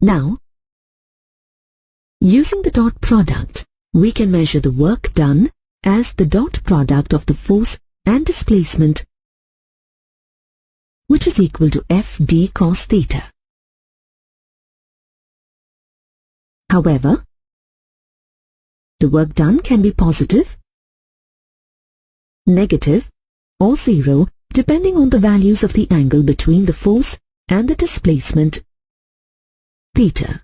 Now, using the dot product, we can measure the work done as the dot product of the force and displacement, which is equal to Fd cos theta. However, the work done can be positive, negative, or zero depending on the values of the angle between the force and the displacement theta.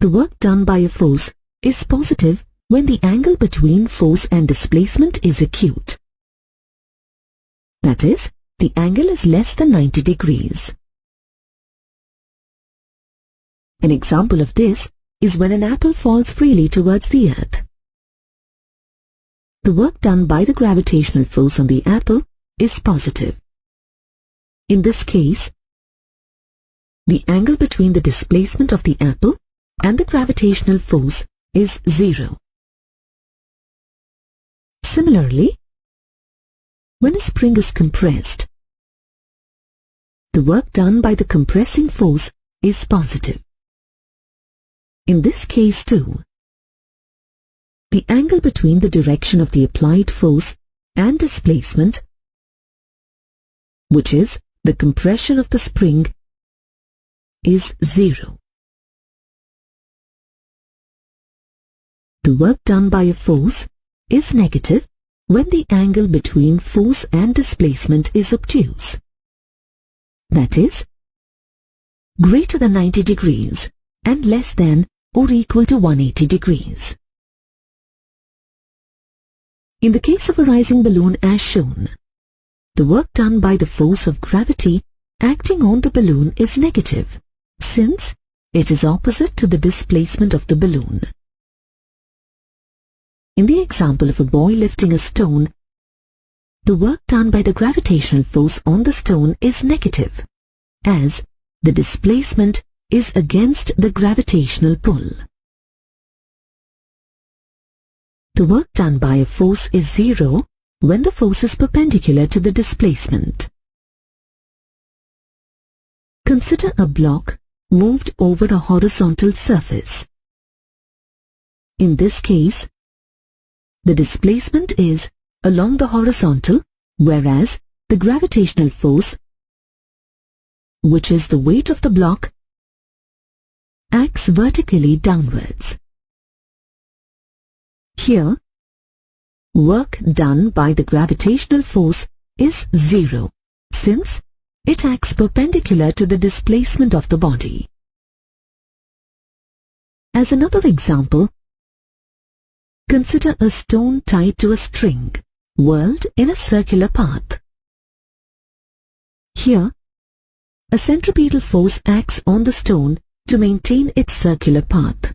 The work done by a force is positive when the angle between force and displacement is acute. That is, the angle is less than 90 degrees. An example of this is when an apple falls freely towards the earth. The work done by the gravitational force on the apple is positive. In this case, the angle between the displacement of the apple and the gravitational force is 0. Similarly, when a spring is compressed, the work done by the compressing force is positive. In this case too, the angle between the direction of the applied force and displacement, which is the compression of the spring, is 0. The work done by a force is negative when the angle between force and displacement is obtuse. That is, greater than 90 degrees and less than or equal to 180 degrees. In the case of a rising balloon as shown, the work done by the force of gravity acting on the balloon is negative, since it is opposite to the displacement of the balloon. In the example of a boy lifting a stone, the work done by the gravitational force on the stone is negative, as the displacement is against the gravitational pull. The work done by a force is 0 when the force is perpendicular to the displacement. Consider a block moved over a horizontal surface. In this case, the displacement is along the horizontal, whereas the gravitational force, which is the weight of the block, acts vertically downwards. Here, work done by the gravitational force is 0, since it acts perpendicular to the displacement of the body. As another example, consider a stone tied to a string, whirled in a circular path. Here, a centripetal force acts on the stone to maintain its circular path.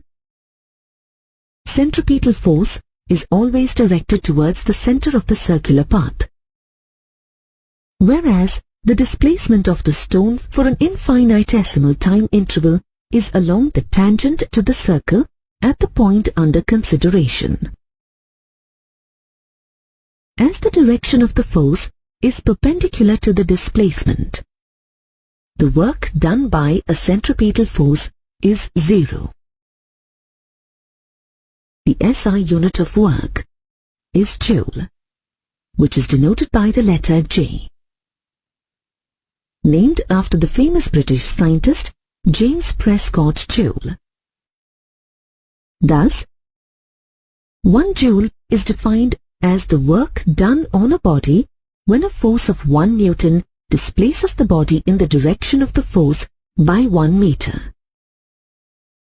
Centripetal force is always directed towards the center of the circular path, whereas the displacement of the stone for an infinitesimal time interval is along the tangent to the circle at the point under consideration. As the direction of the force is perpendicular to the displacement, the work done by a centripetal force is 0. The SI unit of work is Joule, which is denoted by the letter J. Named after the famous British scientist James Prescott Joule. Thus, 1 joule is defined as the work done on a body when a force of 1 Newton displaces the body in the direction of the force by 1 meter.